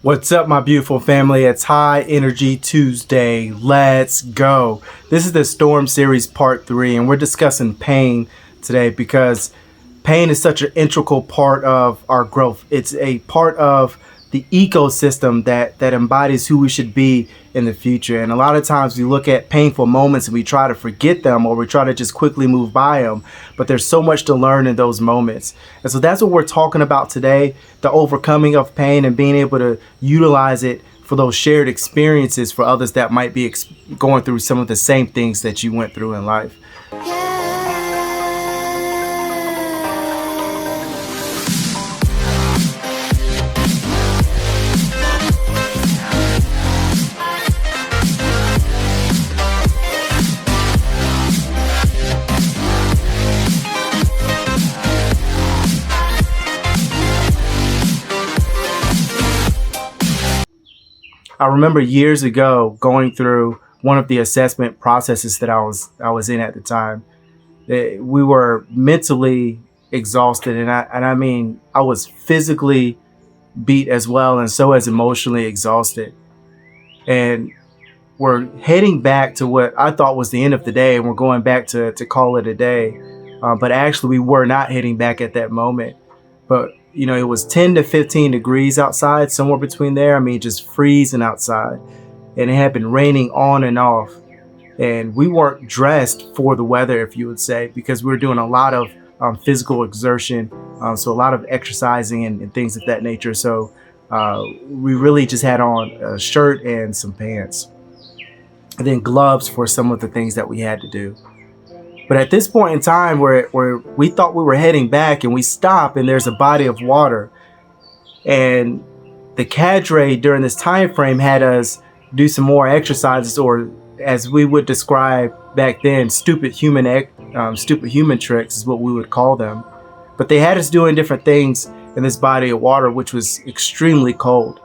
What's up, my beautiful family? It's High Energy Tuesday. Let's go. This is the Storm Series Part 3, and we're discussing pain today because pain is such an integral part of our growth. It's a part of the ecosystem that embodies who we should be in the future. And a lot of times we look at painful moments and we try to forget them, or we try to just quickly move by them. But there's so much to learn in those moments. And so that's what we're talking about today, the overcoming of pain and being able to utilize it for those shared experiences for others that might be going through some of the same things that you went through in life. I remember years ago going through one of the assessment processes that I was in at the time. We were mentally exhausted, and I mean I was physically beat as well, and so as emotionally exhausted. And we're heading back to what I thought was the end of the day, and we're going back to call it a day. But actually, we were not heading back at that moment. But you know, it was 10 to 15 degrees outside, somewhere between there. I mean, just freezing outside. And it had been raining on and off. And we weren't dressed for the weather, if you would say, because we were doing a lot of physical exertion. So a lot of exercising and things of that nature. So we really just had on a shirt and some pants. And then gloves for some of the things that we had to do. But at this point in time where we thought we were heading back, and we stop and there's a body of water, and the cadre during this time frame had us do some more exercises, or as we would describe back then, stupid human tricks is what we would call them. But they had us doing different things in this body of water, which was extremely cold.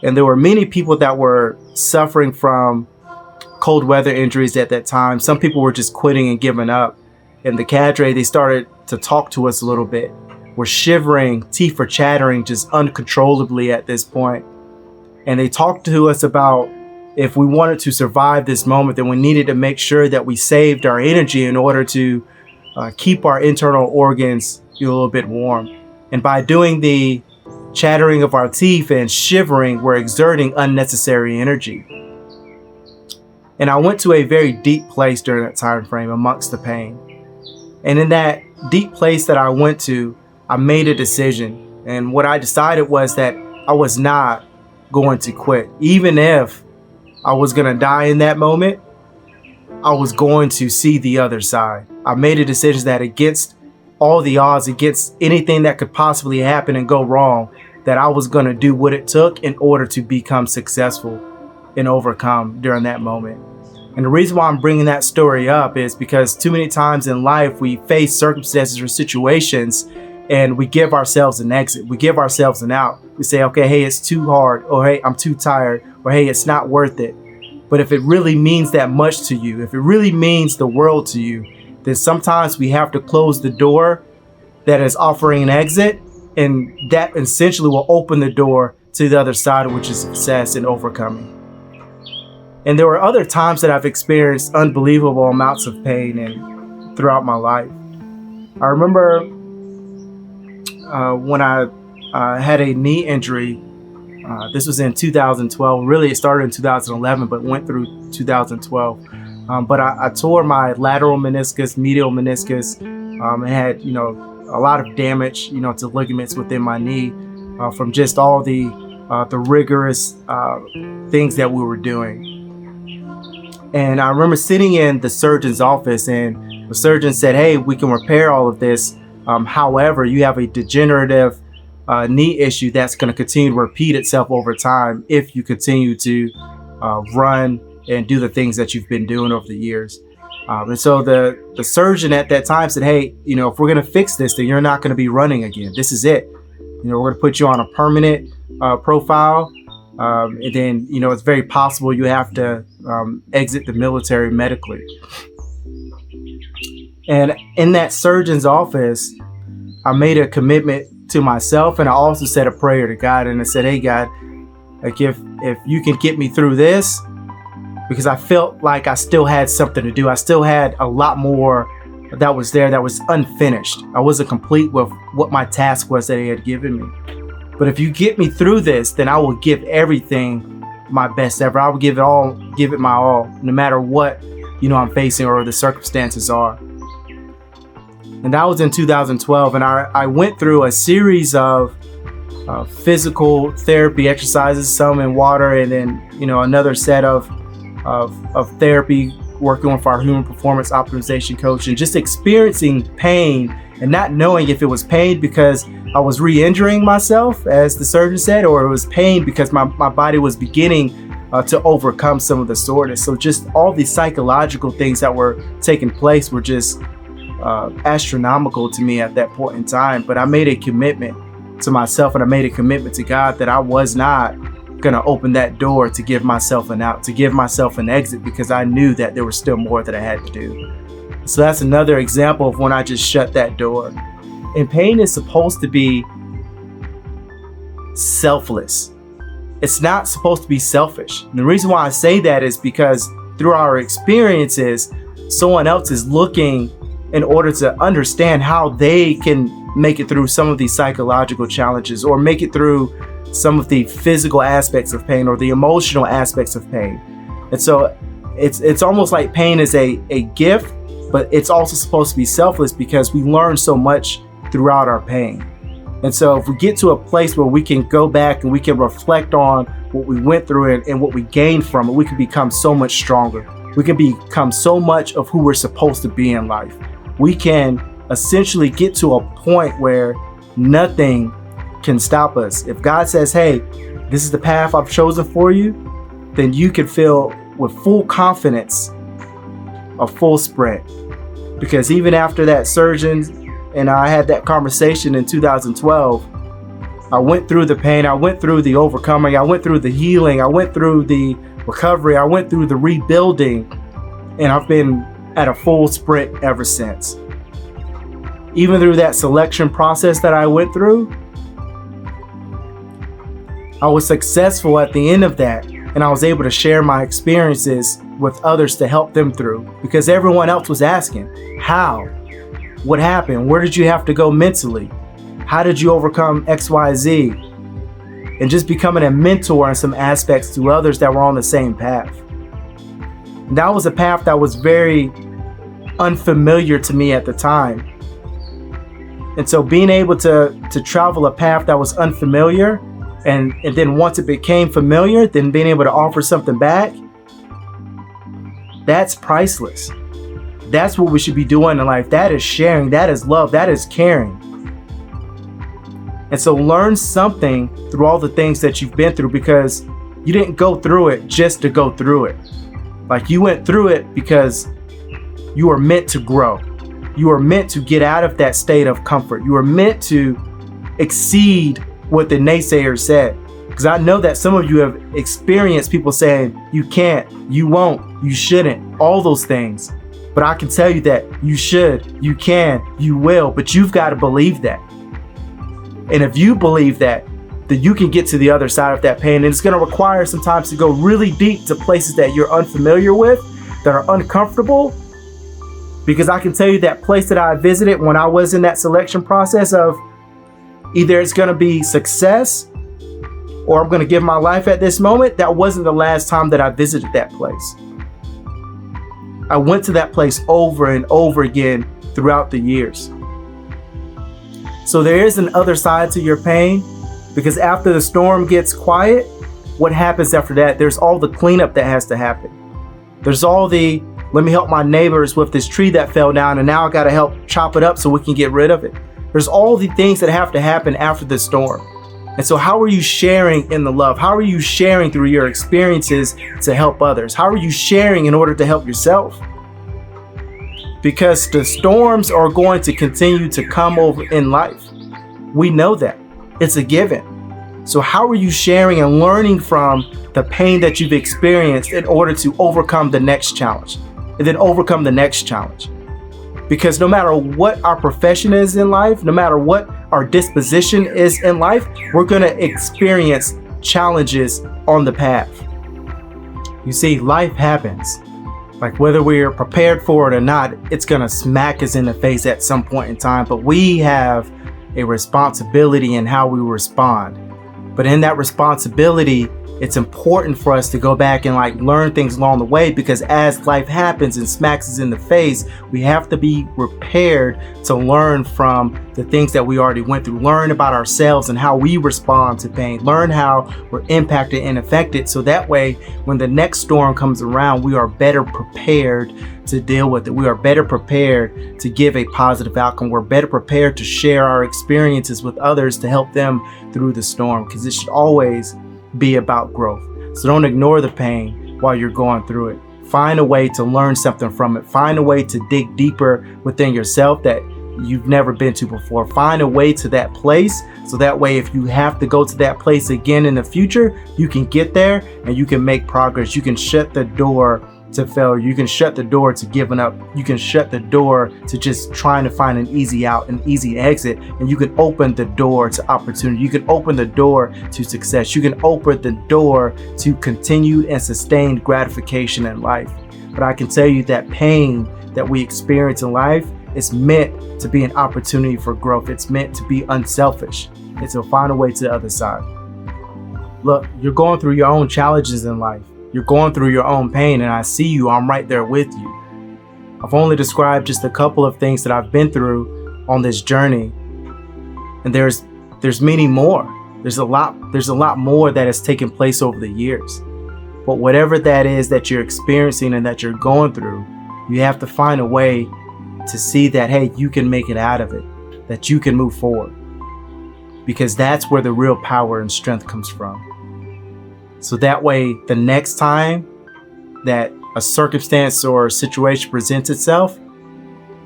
And there were many people that were suffering from cold weather injuries at that time. Some people were just quitting and giving up. And the cadre, they started to talk to us a little bit. We're shivering, teeth are chattering just uncontrollably at this point. And they talked to us about if we wanted to survive this moment, then we needed to make sure that we saved our energy in order to keep our internal organs a little bit warm. And by doing the chattering of our teeth and shivering, we're exerting unnecessary energy. And I went to a very deep place during that time frame amongst the pain. And in that deep place that I went to, I made a decision. And what I decided was that I was not going to quit. Even if I was going to die in that moment, I was going to see the other side. I made a decision that against all the odds, against anything that could possibly happen and go wrong, that I was going to do what it took in order to become successful and overcome during that moment. And the reason why I'm bringing that story up is because too many times in life we face circumstances or situations and we give ourselves an exit. We give ourselves an out. We say, okay, hey, it's too hard, or hey, I'm too tired, or hey, it's not worth it. But if it really means that much to you, if it really means the world to you, then sometimes we have to close the door that is offering an exit, and that essentially will open the door to the other side, which is success and overcoming. And there were other times that I've experienced unbelievable amounts of pain and throughout my life. I remember when I had a knee injury. This was in 2012. Really, it started in 2011, but went through 2012. But I tore my lateral meniscus, medial meniscus, and had, a lot of damage, to ligaments within my knee from just all the rigorous things that we were doing. And I remember sitting in the surgeon's office, and the surgeon said, hey, we can repair all of this. However, you have a degenerative knee issue that's going to continue to repeat itself over time if you continue to run and do the things that you've been doing over the years. And so the surgeon at that time said, hey, if we're going to fix this, then you're not going to be running again. This is it. We're going to put you on a permanent profile. And then, it's very possible you have to exit the military medically. And in that surgeon's office, I made a commitment to myself, and I also said a prayer to God, and I said, hey, God, Like if you can get me through this, because I felt like I still had something to do. I still had a lot more that was there that was unfinished. I wasn't complete with what my task was that he had given me. But if you get me through this, then I will give everything my best ever. I will give it my all, no matter what, I'm facing or the circumstances are. And that was in 2012. And I went through a series of physical therapy exercises, some in water, and then, another set of therapy, working with our human performance optimization coach, and just experiencing pain and not knowing if it was pain because I was re-injuring myself, as the surgeon said, or it was pain because my body was beginning to overcome some of the soreness. So just all these psychological things that were taking place were just astronomical to me at that point in time. But I made a commitment to myself, and I made a commitment to God that I was not going to open that door to give myself an out, to give myself an exit, because I knew that there was still more that I had to do. So that's another example of when I just shut that door. And pain is supposed to be selfless. It's not supposed to be selfish. And the reason why I say that is because through our experiences, someone else is looking in order to understand how they can make it through some of these psychological challenges, or make it through some of the physical aspects of pain or the emotional aspects of pain. And so it's almost like pain is a gift, but it's also supposed to be selfless, because we learn so much throughout our pain. And so if we get to a place where we can go back and we can reflect on what we went through and what we gained from it, we can become so much stronger. We can become so much of who we're supposed to be in life. We can essentially get to a point where nothing can stop us. If God says, hey, this is the path I've chosen for you, then you can feel with full confidence a full sprint. Because even after that surgeon and I had that conversation in 2012, I went through the pain, I went through the overcoming, I went through the healing, I went through the recovery, I went through the rebuilding, and I've been at a full sprint ever since. Even through that selection process that I went through, I was successful at the end of that, and I was able to share my experiences with others to help them through, because everyone else was asking, how? What happened? Where did you have to go mentally? How did you overcome XYZ? And just becoming a mentor in some aspects to others that were on the same path. And that was a path that was very unfamiliar to me at the time. And so being able to travel a path that was unfamiliar, and then once it became familiar, then being able to offer something back, that's priceless. That's what we should be doing in life. That is sharing, that is love, that is caring. And so learn something through all the things that you've been through, because you didn't go through it just to go through it. Like, you went through it because you are meant to grow. You are meant to get out of that state of comfort. You are meant to exceed what the naysayers said. Because I know that some of you have experienced people saying, you can't, you won't, you shouldn't, all those things. But I can tell you that you should, you can, you will, but you've got to believe that. And if you believe that, then you can get to the other side of that pain. And it's going to require sometimes to go really deep to places that you're unfamiliar with, that are uncomfortable. Because I can tell you that place that I visited when I was in that selection process of either it's going to be success or I'm going to give my life at this moment, that wasn't the last time that I visited that place. I went to that place over and over again throughout the years. So there is an other side to your pain, because after the storm gets quiet, what happens after that? There's all the cleanup that has to happen. There's all the, let me help my neighbors with this tree that fell down, and now I got to help chop it up so we can get rid of it. There's all the things that have to happen after the storm. And so how are you sharing in the love? How are you sharing through your experiences to help others? How are you sharing in order to help yourself? Because the storms are going to continue to come over in life. We know that. It's a given. So how are you sharing and learning from the pain that you've experienced in order to overcome the next challenge, and then overcome the next challenge? Because no matter what our profession is in life, no matter what our disposition is in life, we're going to experience challenges on the path. You see, life happens. Like whether we're prepared for it or not, it's gonna smack us in the face at some point in time, but we have a responsibility in how we respond. But in that responsibility, it's important for us to go back and learn things along the way, because as life happens and smacks us in the face, we have to be prepared to learn from the things that we already went through, learn about ourselves and how we respond to pain, learn how we're impacted and affected, so that way when the next storm comes around, we are better prepared to deal with it. We are better prepared to give a positive outcome. We're better prepared to share our experiences with others to help them through the storm, because it should always be about growth. So don't ignore the pain while you're going through it. Find a way to learn something from it. Find a way to dig deeper within yourself that you've never been to before. Find a way to that place, so that way if you have to go to that place again in the future, you can get there and you can make progress. You can shut the door to failure. You can shut the door to giving up. You can shut the door to just trying to find an easy out, an easy exit, and you can open the door to opportunity. You can open the door to success. You can open the door to continued and sustained gratification in life. But I can tell you that pain that we experience in life is meant to be an opportunity for growth. It's meant to be unselfish. And to find a way to the other side. Look, you're going through your own challenges in life. You're going through your own pain, and I see you. I'm right there with you. I've only described just a couple of things that I've been through on this journey, and there's many more. There's a lot more that has taken place over the years. But whatever that is that you're experiencing and that you're going through, you have to find a way to see that, hey, you can make it out of it, that you can move forward, because that's where the real power and strength comes from. So that way, the next time that a circumstance or a situation presents itself,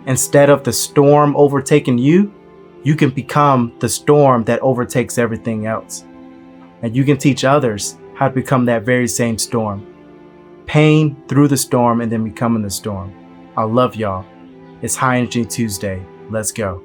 instead of the storm overtaking you, you can become the storm that overtakes everything else. And you can teach others how to become that very same storm. Pain through the storm and then becoming the storm. I love y'all. It's High Energy Tuesday. Let's go.